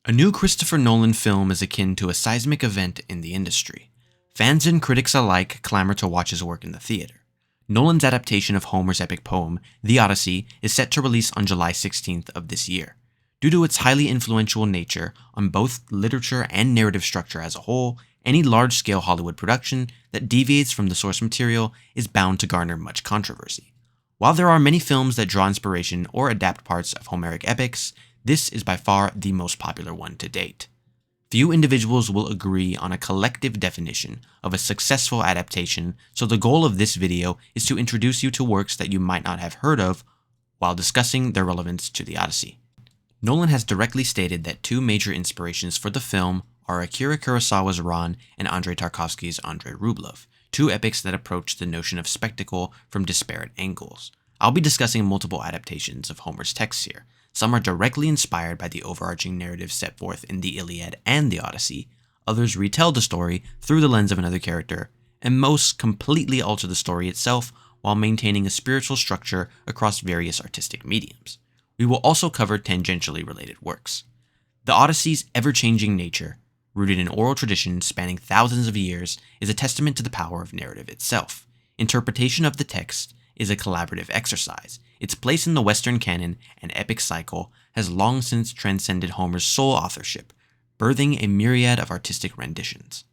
A new Christopher Nolan film is akin to a seismic event in the industry. Fans and critics alike clamor to watch his work in the theater. Nolan's adaptation of Homer's epic poem, The Odyssey, is set to release on July 16th of this year. Due to its highly influential nature on both literature and narrative structure as a whole, any large-scale Hollywood production that deviates from the source material is bound to garner much controversy. While there are many films that draw inspiration or adapt parts of Homeric epics, this is by far the most popular one to date. Few individuals will agree on a collective definition of a successful adaptation, so the goal of this video is to introduce you to works that you might not have heard of while discussing their relevance to the Odyssey. Nolan has directly stated that two major inspirations for the film are Akira Kurosawa's Ran and Andrei Tarkovsky's Andrei Rublev, two epics that approach the notion of spectacle from disparate angles. I'll be discussing multiple adaptations of Homer's texts here. Some are directly inspired by the overarching narrative set forth in the Iliad and the Odyssey, others retell the story through the lens of another character, and most completely alter the story itself while maintaining a spiritual structure across various artistic mediums. We will also cover tangentially related works. The Odyssey's ever-changing nature, rooted in oral tradition spanning thousands of years, is a testament to the power of narrative itself. Interpretation of the text is a collaborative exercise. Its place in the Western canon and epic cycle has long since transcended Homer's sole authorship, birthing a myriad of artistic renditions.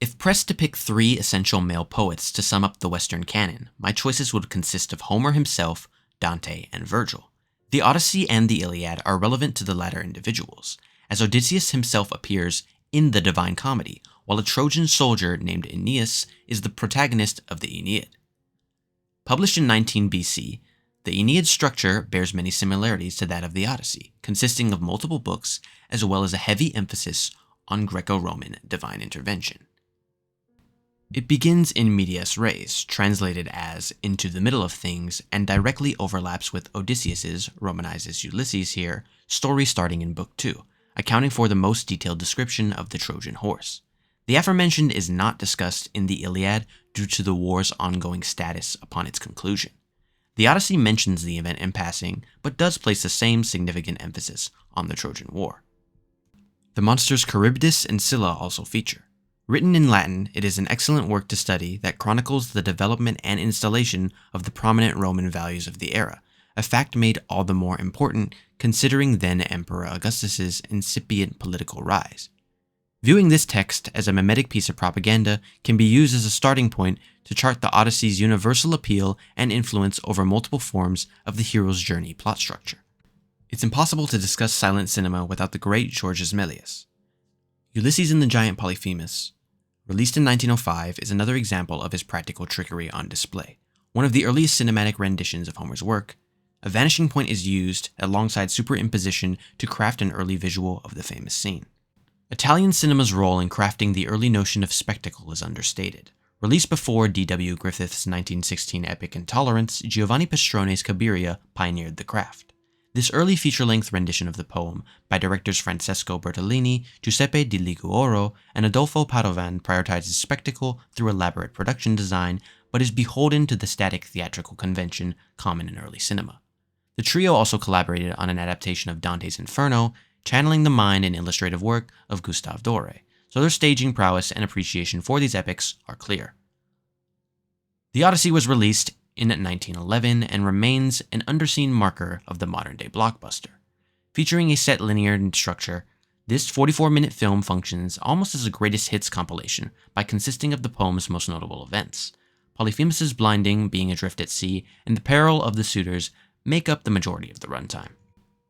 If pressed to pick three essential male poets to sum up the Western canon, my choices would consist of Homer himself, Dante, and Virgil. The Odyssey and the Iliad are relevant to the latter individuals, as Odysseus himself appears in the Divine Comedy, while a Trojan soldier named Aeneas is the protagonist of the Aeneid. Published in 19 BC, the Aeneid structure bears many similarities to that of the Odyssey, consisting of multiple books as well as a heavy emphasis on Greco-Roman divine intervention. It begins in medias res, translated as into the middle of things, and directly overlaps with Odysseus's, romanized as Ulysses here, story starting in Book 2, accounting for the most detailed description of the Trojan horse. The aforementioned is not discussed in the Iliad due to the war's ongoing status upon its conclusion. The Odyssey mentions the event in passing, but does place the same significant emphasis on the Trojan War. The monsters Charybdis and Scylla also feature. Written in Latin, it is an excellent work to study that chronicles the development and installation of the prominent Roman values of the era, a fact made all the more important considering then Emperor Augustus's incipient political rise. Viewing this text as a mimetic piece of propaganda can be used as a starting point to chart the Odyssey's universal appeal and influence over multiple forms of the hero's journey plot structure. It's impossible to discuss silent cinema without the great Georges Méliès. Ulysses and the Giant Polyphemus, released in 1905, is another example of his practical trickery on display. One of the earliest cinematic renditions of Homer's work, a vanishing point is used alongside superimposition to craft an early visual of the famous scene. Italian cinema's role in crafting the early notion of spectacle is understated. Released before D.W. Griffith's 1916 epic Intolerance, Giovanni Pastrone's Cabiria pioneered the craft. This early feature-length rendition of the poem, by directors Francesco Bertolini, Giuseppe di Liguoro, and Adolfo Padovan, prioritizes spectacle through elaborate production design, but is beholden to the static theatrical convention common in early cinema. The trio also collaborated on an adaptation of Dante's Inferno, channeling the mind and illustrative work of Gustave Doré, so their staging prowess and appreciation for these epics are clear. The Odyssey was released in 1911 and remains an underseen marker of the modern-day blockbuster. Featuring a set linear structure, this 44-minute film functions almost as a greatest hits compilation by consisting of the poem's most notable events. Polyphemus's blinding, being adrift at sea, and the peril of the suitors make up the majority of the runtime.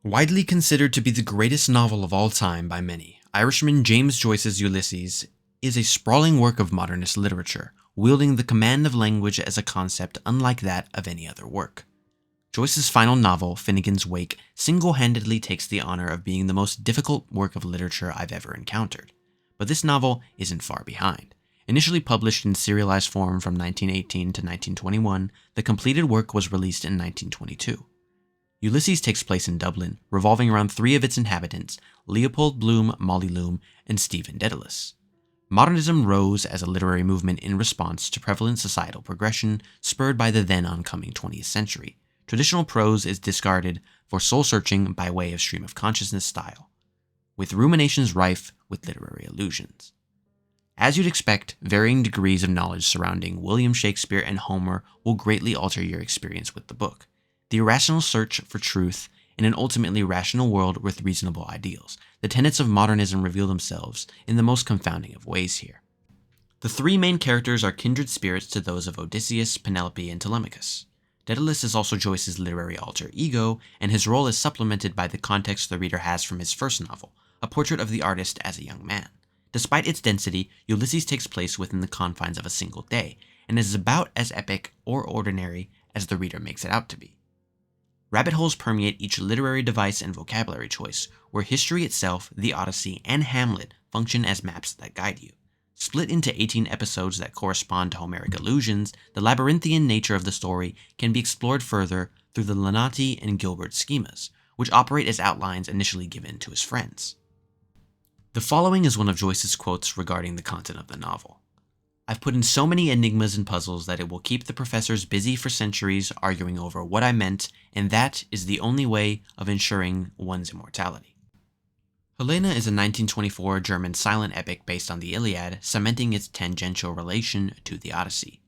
Widely considered to be the greatest novel of all time by many, Irishman James Joyce's Ulysses is a sprawling work of modernist literature, wielding the command of language as a concept unlike that of any other work. Joyce's final novel, Finnegan's Wake, single-handedly takes the honor of being the most difficult work of literature I've ever encountered. But this novel isn't far behind. Initially published in serialized form from 1918 to 1921, the completed work was released in 1922. Ulysses takes place in Dublin, revolving around three of its inhabitants, Leopold Bloom, Molly Loom, and Stephen Dedalus. Modernism rose as a literary movement in response to prevalent societal progression spurred by the then oncoming 20th century. Traditional prose is discarded for soul-searching by way of stream of consciousness style. with ruminations rife with literary allusions. As you'd expect, varying degrees of knowledge surrounding William Shakespeare and Homer will greatly alter your experience with the book. The irrational search for truth in an ultimately rational world with reasonable ideals. The tenets of modernism reveal themselves in the most confounding of ways here. The three main characters are kindred spirits to those of Odysseus, Penelope, and Telemachus. Daedalus is also Joyce's literary alter ego, and his role is supplemented by the context the reader has from his first novel, a portrait of the artist as a young man. Despite its density, Ulysses takes place within the confines of a single day, and is about as epic or ordinary as the reader makes it out to be. Rabbit holes permeate each literary device and vocabulary choice, where history itself, the Odyssey, and Hamlet function as maps that guide you. Split into 18 episodes that correspond to Homeric allusions, the labyrinthian nature of the story can be explored further through the Lanati and Gilbert schemas, which operate as outlines initially given to his friends. The following is one of Joyce's quotes regarding the content of the novel. "I've put in so many enigmas and puzzles that it will keep the professors busy for centuries arguing over what I meant, and that is the only way of ensuring one's immortality." Helena is a 1924 German silent epic based on the Iliad, cementing its tangential relation to the Odyssey.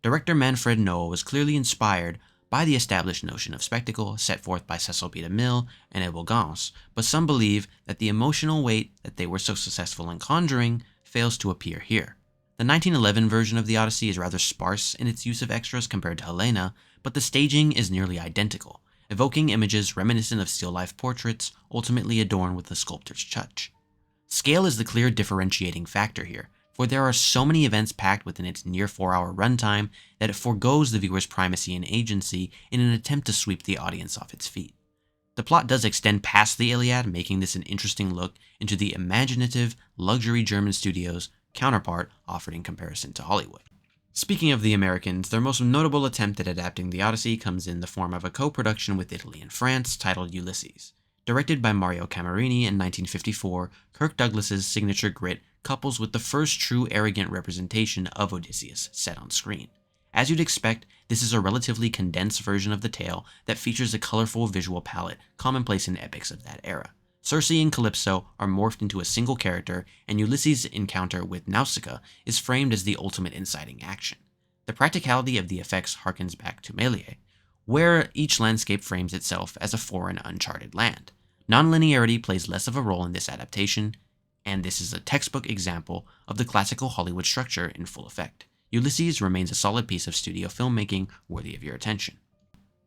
Director Manfred Noel was clearly inspired by the established notion of spectacle set forth by Cecil B. DeMille and Abel Gance, but some believe that the emotional weight that they were so successful in conjuring fails to appear here. The 1911 version of the Odyssey is rather sparse in its use of extras compared to Helena, but the staging is nearly identical, evoking images reminiscent of still-life portraits, ultimately adorned with the sculptor's touch. Scale is the clear differentiating factor here, for there are so many events packed within its near 4-hour runtime that it forgoes the viewer's primacy and agency in an attempt to sweep the audience off its feet. The plot does extend past the Iliad, making this an interesting look into the imaginative, luxury German studio's counterpart offered in comparison to Hollywood. Speaking of the Americans, their most notable attempt at adapting the Odyssey comes in the form of a co-production with Italy and France titled Ulysses. Directed by Mario Camerini in 1954, Kirk Douglas's signature grit couples with the first true arrogant representation of Odysseus set on screen. As you'd expect, this is a relatively condensed version of the tale that features a colorful visual palette commonplace in epics of that era. Circe and Calypso are morphed into a single character, and Ulysses' encounter with Nausicaa is framed as the ultimate inciting action. The practicality of the effects harkens back to Méliès, where each landscape frames itself as a foreign, uncharted land. Nonlinearity plays less of a role in this adaptation, and this is a textbook example of the classical Hollywood structure in full effect. Ulysses remains a solid piece of studio filmmaking worthy of your attention.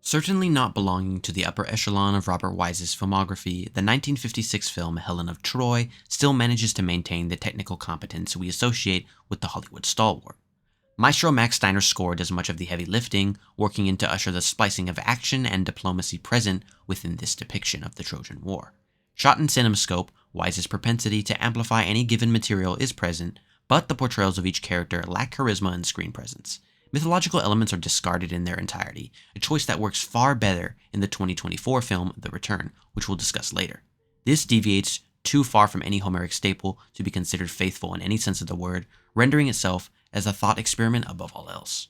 Certainly not belonging to the upper echelon of Robert Wise's filmography, the 1956 film Helen of Troy still manages to maintain the technical competence we associate with the Hollywood stalwart. Maestro Max Steiner's score does much of the heavy lifting, working in to usher the splicing of action and diplomacy present within this depiction of the Trojan War. Shot in CinemaScope, Wise's propensity to amplify any given material is present, but the portrayals of each character lack charisma and screen presence. Mythological elements are discarded in their entirety, a choice that works far better in the 2024 film The Return, which we'll discuss later. This deviates too far from any Homeric staple to be considered faithful in any sense of the word, rendering itself as a thought experiment above all else.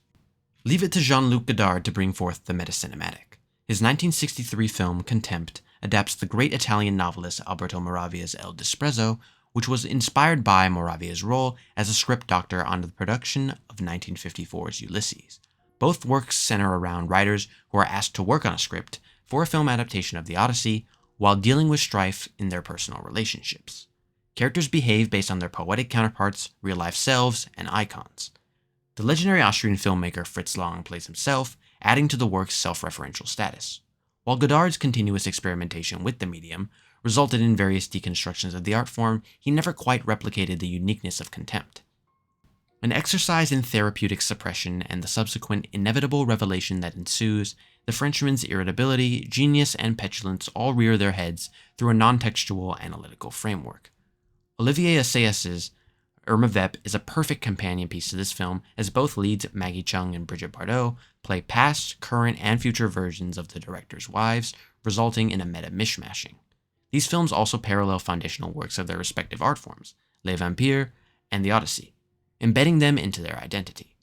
Leave it to Jean-Luc Godard to bring forth the metacinematic. His 1963 film Contempt adapts the great Italian novelist Alberto Moravia's El Disprezzo, which was inspired by Moravia's role as a script doctor on the production of 1954's Ulysses. Both works center around writers who are asked to work on a script for a film adaptation of the Odyssey while dealing with strife in their personal relationships. Characters behave based on their poetic counterparts, real-life selves, and icons. The legendary Austrian filmmaker Fritz Lang plays himself, adding to the work's self-referential status. While Godard's continuous experimentation with the medium resulted in various deconstructions of the art form, he never quite replicated the uniqueness of Contempt. An exercise in therapeutic suppression and the subsequent inevitable revelation that ensues, the Frenchman's irritability, genius, and petulance all rear their heads through a non-textual analytical framework. Olivier Assayas's Irma Vep is a perfect companion piece to this film, as both leads, Maggie Cheung and Brigitte Bardot, play past, current, and future versions of the director's wives, resulting in a meta mishmashing. These films also parallel foundational works of their respective art forms, Les Vampires and the Odyssey, embedding them into their identity.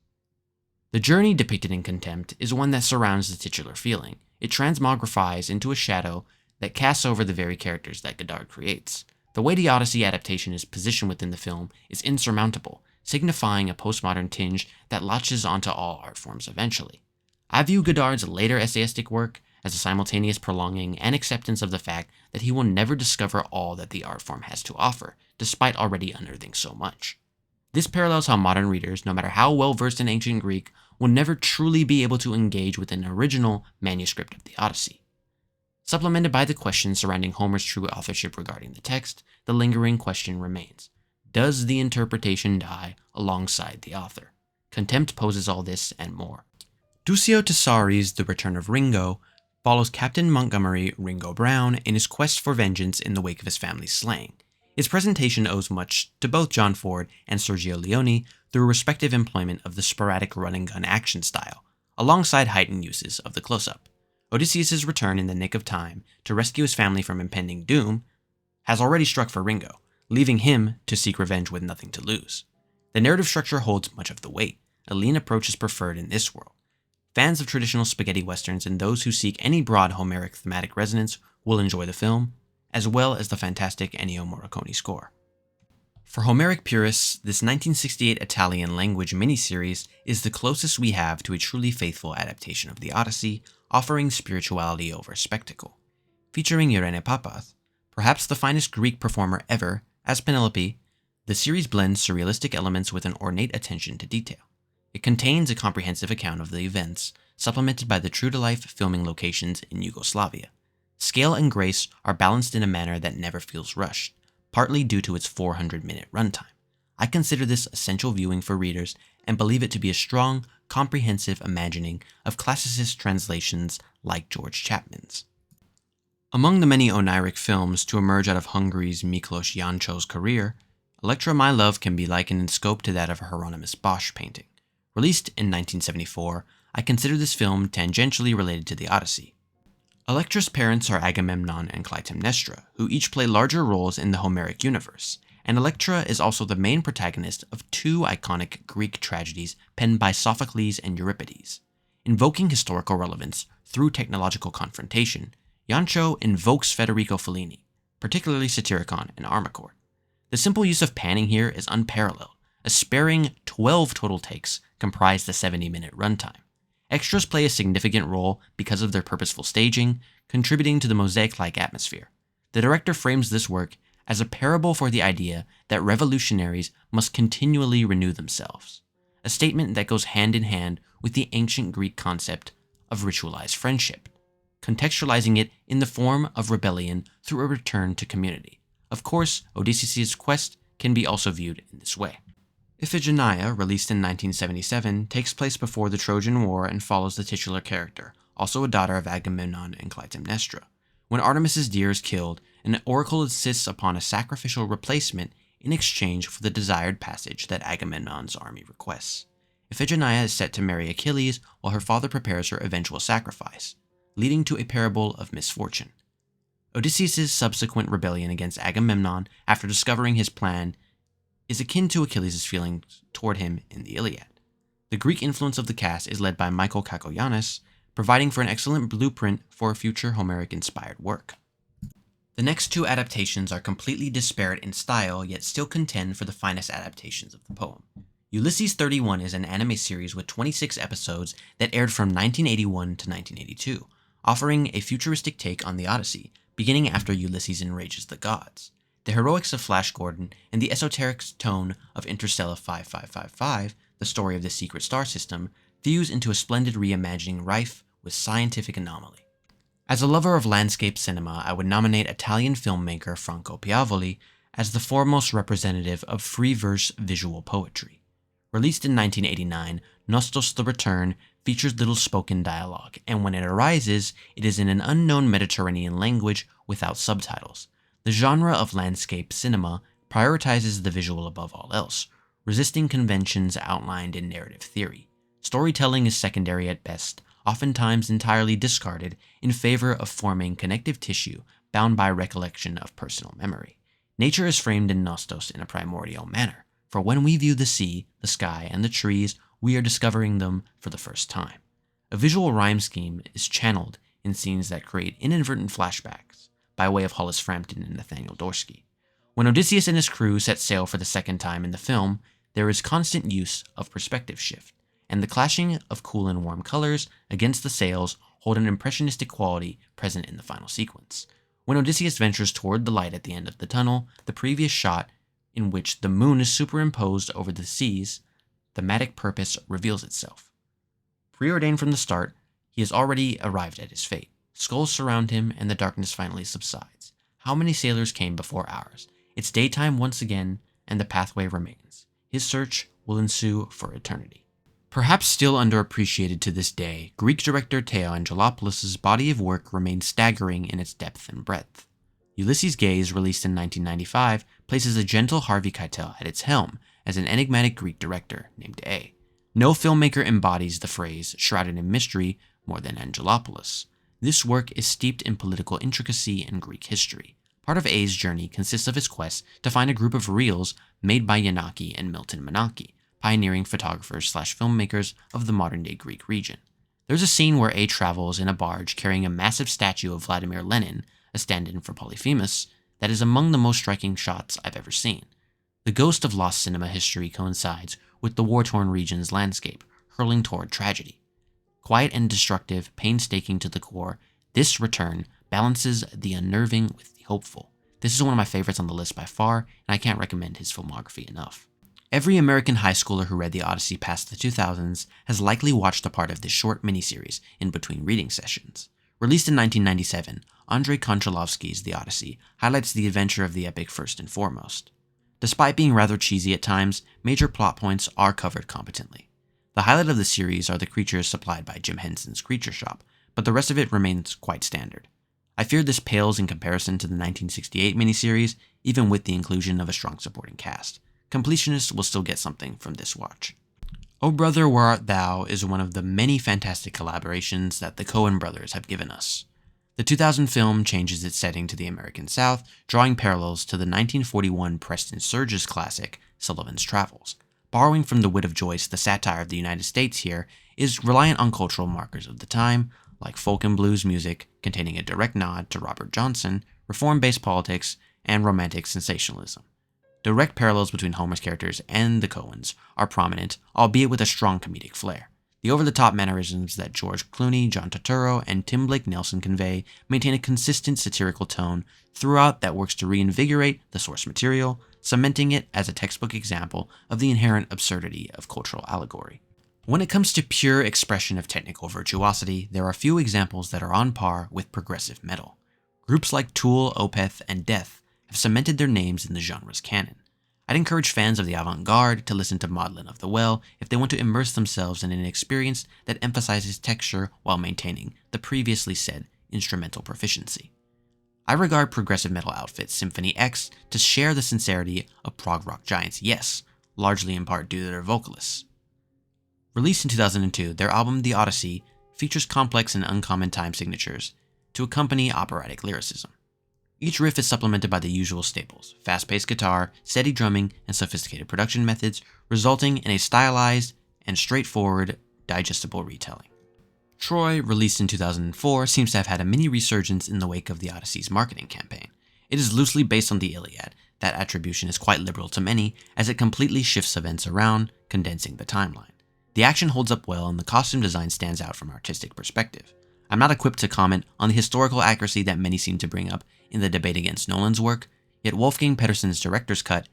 The journey depicted in Contempt is one that surrounds the titular feeling. It transmogrifies into a shadow that casts over the very characters that Godard creates. The way the Odyssey adaptation is positioned within the film is insurmountable, signifying a postmodern tinge that latches onto all art forms eventually. I view Godard's later essayistic work as a simultaneous prolonging and acceptance of the fact that he will never discover all that the art form has to offer, despite already unearthing so much. This parallels how modern readers, no matter how well versed in ancient Greek, will never truly be able to engage with an original manuscript of the Odyssey. Supplemented by the questions surrounding Homer's true authorship regarding the text, the lingering question remains: does the interpretation die alongside the author? Contempt poses all this and more. Duccio Tessari's The Return of Ringo follows Captain Montgomery Ringo Brown in his quest for vengeance in the wake of his family's slaying. Its presentation owes much to both John Ford and Sergio Leone through respective employment of the sporadic run-and-gun action style, alongside heightened uses of the close-up. Odysseus' return in the nick of time to rescue his family from impending doom has already struck for Ringo, leaving him to seek revenge with nothing to lose. The narrative structure holds much of the weight. A lean approach is preferred in this world. Fans of traditional spaghetti westerns and those who seek any broad Homeric thematic resonance will enjoy the film, as well as the fantastic Ennio Morricone score. For Homeric purists, this 1968 Italian language miniseries is the closest we have to a truly faithful adaptation of the Odyssey, offering spirituality over spectacle. Featuring Irene Papas, perhaps the finest Greek performer ever, as Penelope, the series blends surrealistic elements with an ornate attention to detail. It contains a comprehensive account of the events, supplemented by the true-to-life filming locations in Yugoslavia. Scale and grace are balanced in a manner that never feels rushed, partly due to its 400-minute runtime. I consider this essential viewing for readers and believe it to be a strong, comprehensive imagining of classicist translations like George Chapman's. Among the many oniric films to emerge out of Hungary's Miklos Jancsó's career, Electra My Love can be likened in scope to that of a Hieronymus Bosch painting. Released in 1974, I consider this film tangentially related to the Odyssey. Electra's parents are Agamemnon and Clytemnestra, who each play larger roles in the Homeric universe, and Electra is also the main protagonist of two iconic Greek tragedies penned by Sophocles and Euripides. Invoking historical relevance through technological confrontation, Jancsó invokes Federico Fellini, particularly Satyricon and Armacourt. The simple use of panning here is unparalleled. A sparing 12 total takes comprise the 70-minute runtime. Extras play a significant role because of their purposeful staging, contributing to the mosaic-like atmosphere. The director frames this work as a parable for the idea that revolutionaries must continually renew themselves, a statement that goes hand in hand with the ancient Greek concept of ritualized friendship, contextualizing it in the form of rebellion through a return to community. Of course, Odysseus' quest can be also viewed in this way. Iphigenia, released in 1977, takes place before the Trojan War and follows the titular character, also a daughter of Agamemnon and Clytemnestra. When Artemis's deer is killed, an oracle insists upon a sacrificial replacement in exchange for the desired passage that Agamemnon's army requests. Iphigenia is set to marry Achilles while her father prepares her eventual sacrifice, leading to a parable of misfortune. Odysseus' subsequent rebellion against Agamemnon after discovering his plan is akin to Achilles' feelings toward him in the Iliad. The Greek influence of the cast is led by Michael Kakoyannis, providing for an excellent blueprint for a future Homeric-inspired work. The next two adaptations are completely disparate in style, yet still contend for the finest adaptations of the poem. Ulysses 31 is an anime series with 26 episodes that aired from 1981 to 1982, offering a futuristic take on the Odyssey, beginning after Ulysses enrages the gods. The heroics of Flash Gordon and the esoteric tone of Interstellar 5555, the story of the secret star system, fuse into a splendid reimagining rife with scientific anomaly. As a lover of landscape cinema, I would nominate Italian filmmaker Franco Piavoli as the foremost representative of free verse visual poetry. Released in 1989, Nostos the Return features little spoken dialogue, and when it arises, it is in an unknown Mediterranean language without subtitles. The genre of landscape cinema prioritizes the visual above all else, resisting conventions outlined in narrative theory. Storytelling is secondary at best, oftentimes entirely discarded in favor of forming connective tissue bound by recollection of personal memory. Nature is framed in Nostos in a primordial manner, for when we view the sea, the sky, and the trees, we are discovering them for the first time. A visual rhyme scheme is channeled in scenes that create inadvertent flashbacks, by way of Hollis Frampton and Nathaniel Dorsey. When Odysseus and his crew set sail for the second time in the film, there is constant use of perspective shift, and the clashing of cool and warm colors against the sails hold an impressionistic quality present in the final sequence. When Odysseus ventures toward the light at the end of the tunnel, the previous shot, in which the moon is superimposed over the seas, thematic purpose reveals itself. Preordained from the start, he has already arrived at his fate. Skulls surround him, and the darkness finally subsides. How many sailors came before ours? It's daytime once again, and the pathway remains. His search will ensue for eternity. Perhaps still underappreciated to this day, Greek director Theo Angelopoulos' body of work remains staggering in its depth and breadth. Ulysses Gaze, released in 1995, places a gentle Harvey Keitel at its helm as an enigmatic Greek director named A. No filmmaker embodies the phrase shrouded in mystery more than Angelopoulos. This work is steeped in political intricacy and Greek history. Part of A's journey consists of his quest to find a group of reels made by Yanaki and Milton Menaki, pioneering photographers/filmmakers of the modern-day Greek region. There's a scene where A travels in a barge carrying a massive statue of Vladimir Lenin, a stand-in for Polyphemus, that is among the most striking shots I've ever seen. The ghost of lost cinema history coincides with the war-torn region's landscape, hurling toward tragedy. Quiet and destructive, painstaking to the core, this return balances the unnerving with the hopeful. This is one of my favorites on the list by far, and I can't recommend his filmography enough. Every American high schooler who read the Odyssey past the 2000s has likely watched a part of this short miniseries in between reading sessions. Released in 1997, Andrei Konchalovsky's The Odyssey highlights the adventure of the epic first and foremost. Despite being rather cheesy at times, major plot points are covered competently. The highlight of the series are the creatures supplied by Jim Henson's Creature Shop, but the rest of it remains quite standard. I fear this pales in comparison to the 1968 miniseries, even with the inclusion of a strong supporting cast. Completionists will still get something from this watch. O Brother, Where Art Thou is one of the many fantastic collaborations that the Coen brothers have given us. The 2000 film changes its setting to the American South, drawing parallels to the 1941 Preston Sturges classic, Sullivan's Travels. Borrowing from the wit of Joyce, the satire of the United States here is reliant on cultural markers of the time, like folk and blues music containing a direct nod to Robert Johnson, reform-based politics, and romantic sensationalism. Direct parallels between Homer's characters and the Coens are prominent, albeit with a strong comedic flair. The over-the-top mannerisms that George Clooney, John Turturro, and Tim Blake Nelson convey maintain a consistent satirical tone throughout that works to reinvigorate the source material, cementing it as a textbook example of the inherent absurdity of cultural allegory. When it comes to pure expression of technical virtuosity, there are few examples that are on par with progressive metal. Groups like Tool, Opeth, and Death have cemented their names in the genre's canon. I'd encourage fans of the avant-garde to listen to Maudlin of the Well if they want to immerse themselves in an experience that emphasizes texture while maintaining the previously said instrumental proficiency. I regard progressive metal outfit Symphony X to share the sincerity of prog rock giants Yes, largely in part due to their vocalists. Released in 2002, their album The Odyssey features complex and uncommon time signatures to accompany operatic lyricism. Each riff is supplemented by the usual staples, fast-paced guitar, steady drumming, and sophisticated production methods, resulting in a stylized and straightforward, digestible retelling. Troy, released in 2004, seems to have had a mini resurgence in the wake of the Odyssey's marketing campaign. It is loosely based on the Iliad. That attribution is quite liberal to many, as it completely shifts events around, condensing the timeline. The action holds up well, and the costume design stands out from an artistic perspective. I'm not equipped to comment on the historical accuracy that many seem to bring up in the debate against Nolan's work, yet Wolfgang Petersen's director's cut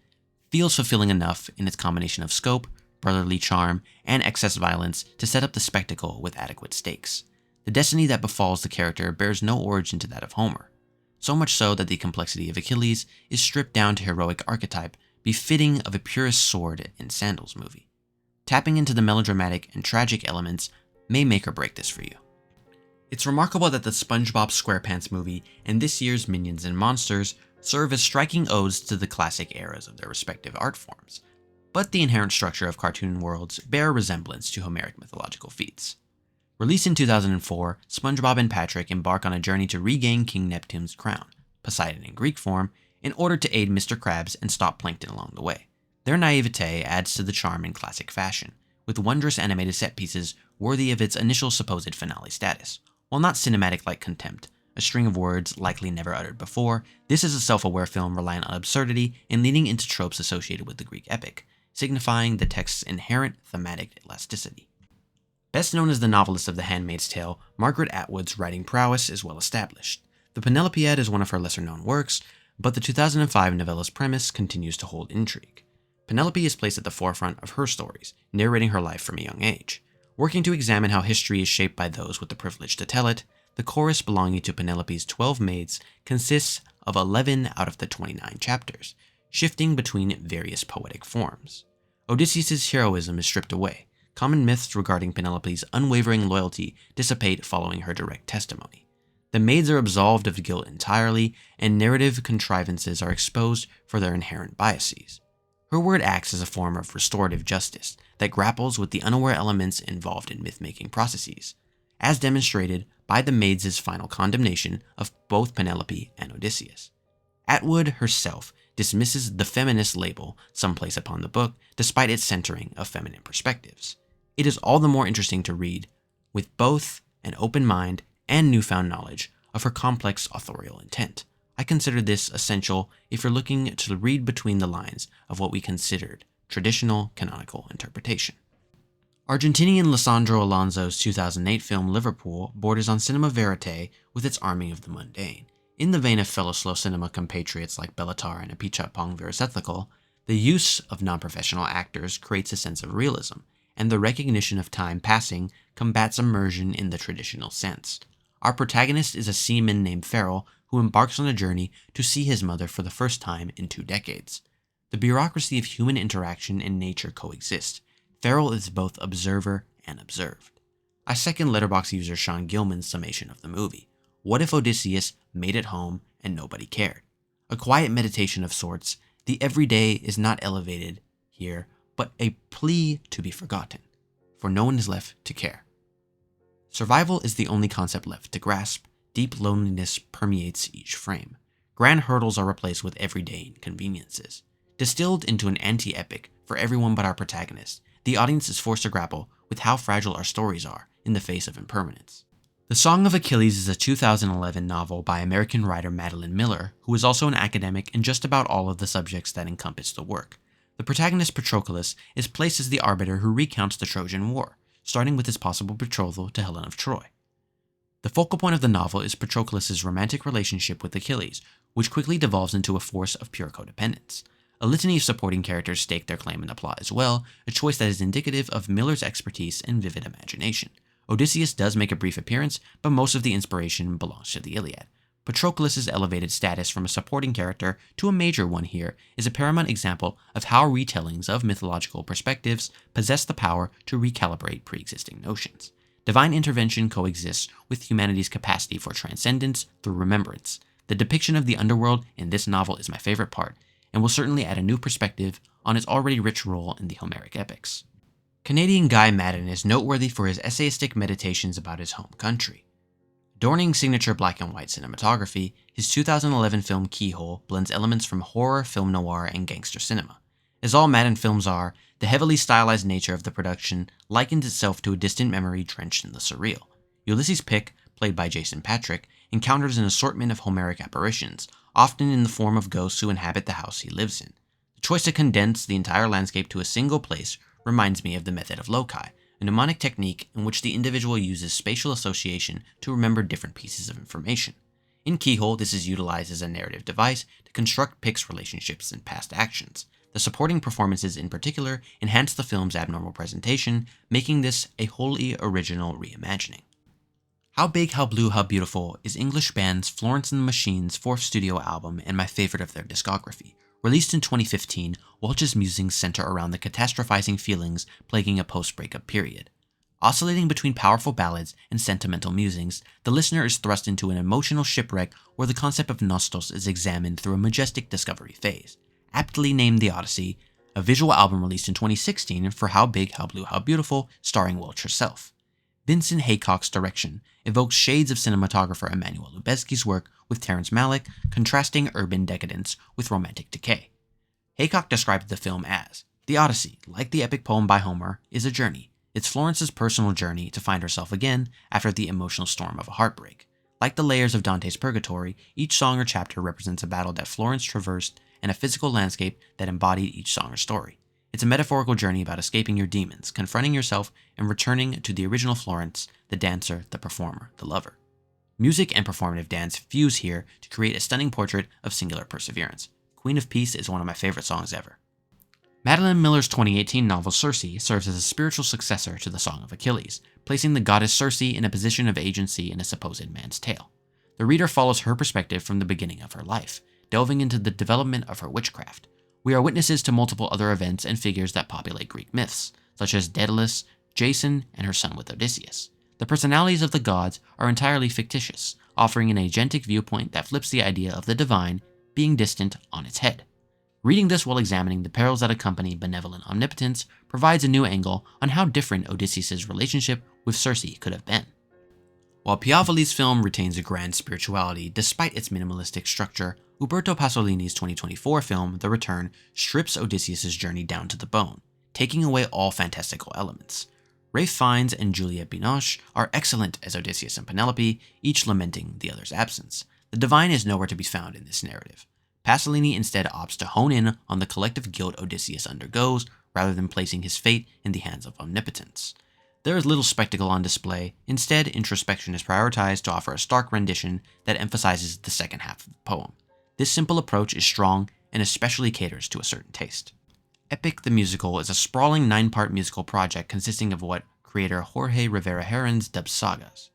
feels fulfilling enough in its combination of scope, brotherly charm, and excess violence to set up the spectacle with adequate stakes. The destiny that befalls the character bears no origin to that of Homer, so much so that the complexity of Achilles is stripped down to heroic archetype befitting of a purist sword and sandals movie. Tapping into the melodramatic and tragic elements may make or break this for you. It's remarkable that the SpongeBob SquarePants movie and this year's Minions and Monsters serve as striking odes to the classic eras of their respective art forms, but the inherent structure of cartoon worlds bear resemblance to Homeric mythological feats. Released in 2004, SpongeBob and Patrick embark on a journey to regain King Neptune's crown, Poseidon in Greek form, in order to aid Mr. Krabs and stop Plankton along the way. Their naivete adds to the charm in classic fashion, with wondrous animated set pieces worthy of its initial supposed finale status. While not cinematic like Contempt, a string of words likely never uttered before. This is a self-aware film relying on absurdity and leaning into tropes associated with the Greek epic, signifying the text's inherent thematic elasticity. Best known as the novelist of The Handmaid's Tale, Margaret Atwood's writing prowess is well established. The Penelopiad is one of her lesser-known works, but the 2005 novella's premise continues to hold intrigue. Penelope is placed at the forefront of her stories, narrating her life from a young age. Working to examine how history is shaped by those with the privilege to tell it, the chorus belonging to Penelope's 12 maids consists of 11 out of the 29 chapters, shifting between various poetic forms. Odysseus' heroism is stripped away. Common myths regarding Penelope's unwavering loyalty dissipate following her direct testimony. The maids are absolved of guilt entirely, and narrative contrivances are exposed for their inherent biases. Her word acts as a form of restorative justice that grapples with the unaware elements involved in myth-making processes, as demonstrated by the maids' final condemnation of both Penelope and Odysseus. Atwood herself dismisses the feminist label some place upon the book, despite its centering of feminine perspectives. It is all the more interesting to read with both an open mind and newfound knowledge of her complex authorial intent. I consider this essential if you're looking to read between the lines of what we considered traditional canonical interpretation. Argentinian Lisandro Alonso's 2008 film Liverpool borders on cinema verite with its arming of the mundane. In the vein of fellow slow cinema compatriots like Bellatar and Apichatpong Verisethlical, the use of non-professional actors creates a sense of realism, and the recognition of time passing combats immersion in the traditional sense. Our protagonist is a seaman named Farrell who embarks on a journey to see his mother for the first time in 2 decades. The bureaucracy of human interaction and nature coexist. Farrell is both observer and observed. I second Letterboxd user Sean Gilman's summation of the movie. What if Odysseus made it home and nobody cared? A quiet meditation of sorts, the everyday is not elevated here, but a plea to be forgotten, for no one is left to care. Survival is the only concept left to grasp. Deep loneliness permeates each frame. Grand hurdles are replaced with everyday inconveniences. Distilled into an anti-epic for everyone but our protagonist, the audience is forced to grapple with how fragile our stories are in the face of impermanence. The Song of Achilles is a 2011 novel by American writer Madeline Miller, who is also an academic in just about all of the subjects that encompass the work. The protagonist Patroclus is placed as the arbiter who recounts the Trojan War, starting with his possible betrothal to Helen of Troy. The focal point of the novel is Patroclus' romantic relationship with Achilles, which quickly devolves into a force of pure codependence. A litany of supporting characters stake their claim in the plot as well, a choice that is indicative of Miller's expertise and vivid imagination. Odysseus does make a brief appearance, but most of the inspiration belongs to the Iliad. Patroclus' elevated status from a supporting character to a major one here is a paramount example of how retellings of mythological perspectives possess the power to recalibrate pre-existing notions. Divine intervention coexists with humanity's capacity for transcendence through remembrance. The depiction of the underworld in this novel is my favorite part, and will certainly add a new perspective on its already rich role in the Homeric epics. Canadian Guy Maddin is noteworthy for his essayistic meditations about his home country. Adorning signature black and white cinematography, his 2011 film Keyhole blends elements from horror, film noir, and gangster cinema. As all Maddin films are, the heavily stylized nature of the production likens itself to a distant memory drenched in the surreal. Ulysses Pick, played by Jason Patrick, encounters an assortment of Homeric apparitions, often in the form of ghosts who inhabit the house he lives in. The choice to condense the entire landscape to a single place reminds me of the method of loci, a mnemonic technique in which the individual uses spatial association to remember different pieces of information. In Keyhole, this is utilized as a narrative device to construct Pick's relationships and past actions. The supporting performances in particular enhance the film's abnormal presentation, making this a wholly original reimagining. How Big, How Blue, How Beautiful is English band's Florence and the Machine's 4th studio album and my favorite of their discography. Released in 2015, Welch's musings center around the catastrophizing feelings plaguing a post-breakup period. Oscillating between powerful ballads and sentimental musings, the listener is thrust into an emotional shipwreck where the concept of nostos is examined through a majestic discovery phase. Aptly named The Odyssey, a visual album released in 2016 for How Big, How Blue, How Beautiful, starring Welch herself. Vincent Haycock's direction evokes shades of cinematographer Emmanuel Lubezki's work with Terrence Malick, contrasting urban decadence with romantic decay. Haycock described the film as, "The Odyssey, like the epic poem by Homer, is a journey. It's Florence's personal journey to find herself again after the emotional storm of a heartbreak. Like the layers of Dante's Purgatory, each song or chapter represents a battle that Florence traversed and a physical landscape that embodied each song or story. It's a metaphorical journey about escaping your demons, confronting yourself, and returning to the original Florence, the dancer, the performer, the lover. Music and performative dance fuse here to create a stunning portrait of singular perseverance. Queen of Peace is one of my favorite songs ever. Madeline Miller's 2018 novel Circe serves as a spiritual successor to the Song of Achilles, placing the goddess Circe in a position of agency in a supposed man's tale. The reader follows her perspective from the beginning of her life, delving into the development of her witchcraft. We are witnesses to multiple other events and figures that populate Greek myths, such as Daedalus, Jason, and her son with Odysseus. The personalities of the gods are entirely fictitious, offering an agentic viewpoint that flips the idea of the divine being distant on its head. Reading this while examining the perils that accompany benevolent omnipotence provides a new angle on how different Odysseus' relationship with Circe could have been. While Piavoli's film retains a grand spirituality despite its minimalistic structure, Uberto Pasolini's 2024 film, The Return, strips Odysseus' journey down to the bone, taking away all fantastical elements. Ralph Fiennes and Juliette Binoche are excellent as Odysseus and Penelope, each lamenting the other's absence. The divine is nowhere to be found in this narrative. Pasolini instead opts to hone in on the collective guilt Odysseus undergoes, rather than placing his fate in the hands of omnipotence. There is little spectacle on display. Instead, introspection is prioritized to offer a stark rendition that emphasizes the second half of the poem. This simple approach is strong and especially caters to a certain taste. Epic the Musical is a sprawling 9-part musical project consisting of what creator Jorge Rivera Herons dubs sagas.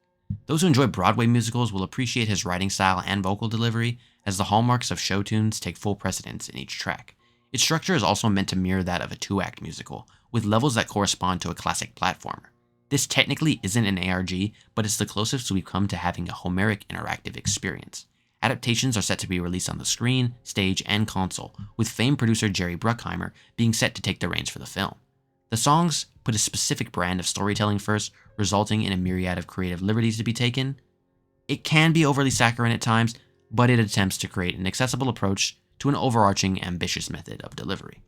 Those who enjoy Broadway musicals will appreciate his writing style and vocal delivery, as the hallmarks of show tunes take full precedence in each track. Its structure is also meant to mirror that of a 2-act musical, with levels that correspond to a classic platformer. This technically isn't an ARG, but it's the closest we've come to having a Homeric interactive experience. Adaptations are set to be released on the screen, stage, and console, with famed producer Jerry Bruckheimer being set to take the reins for the film. The songs put a specific brand of storytelling first, resulting in a myriad of creative liberties to be taken. It can be overly saccharine at times, but it attempts to create an accessible approach to an overarching, ambitious method of delivery.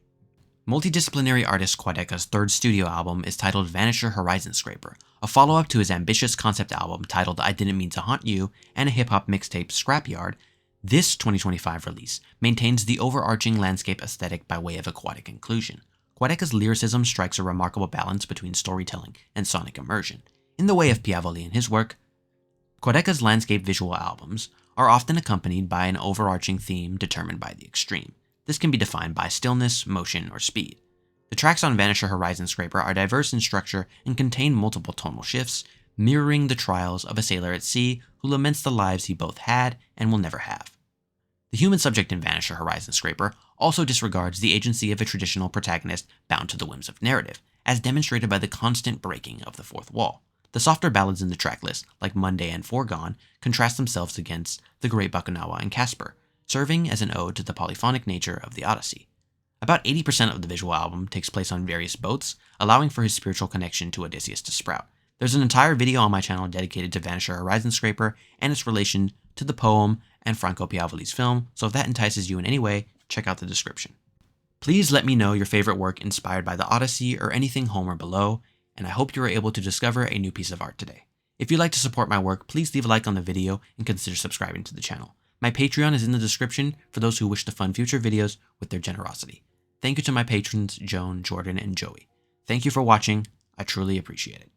Multidisciplinary artist Quadeca's third studio album is titled Vanisher Horizon Scraper, a follow-up to his ambitious concept album titled I Didn't Mean to Haunt You and a hip-hop mixtape Scrapyard. This 2025 release maintains the overarching landscape aesthetic by way of aquatic inclusion. Quadeca's lyricism strikes a remarkable balance between storytelling and sonic immersion. In the way of Piavoli and his work, Quadeca's landscape visual albums are often accompanied by an overarching theme determined by the extreme. This can be defined by stillness, motion, or speed. The tracks on Vanisher Horizon Scraper are diverse in structure and contain multiple tonal shifts, mirroring the trials of a sailor at sea who laments the lives he both had and will never have. The human subject in Vanisher Horizon Scraper also disregards the agency of a traditional protagonist bound to the whims of narrative, as demonstrated by the constant breaking of the fourth wall. The softer ballads in the tracklist, like Monday and Foregone, contrast themselves against the great Bakunawa and Casper, serving as an ode to the polyphonic nature of the Odyssey. About 80% of the visual album takes place on various boats, allowing for his spiritual connection to Odysseus to sprout. There's an entire video on my channel dedicated to Vanisher Horizon Scraper and its relation to the poem and Franco Piavoli's film, so if that entices you in any way, check out the description. Please let me know your favorite work inspired by the Odyssey or anything Homer below, and I hope you were able to discover a new piece of art today. If you'd like to support my work, please leave a like on the video and consider subscribing to the channel. My Patreon is in the description for those who wish to fund future videos with their generosity. Thank you to my patrons, Joan, Jordan, and Joey. Thank you for watching. I truly appreciate it.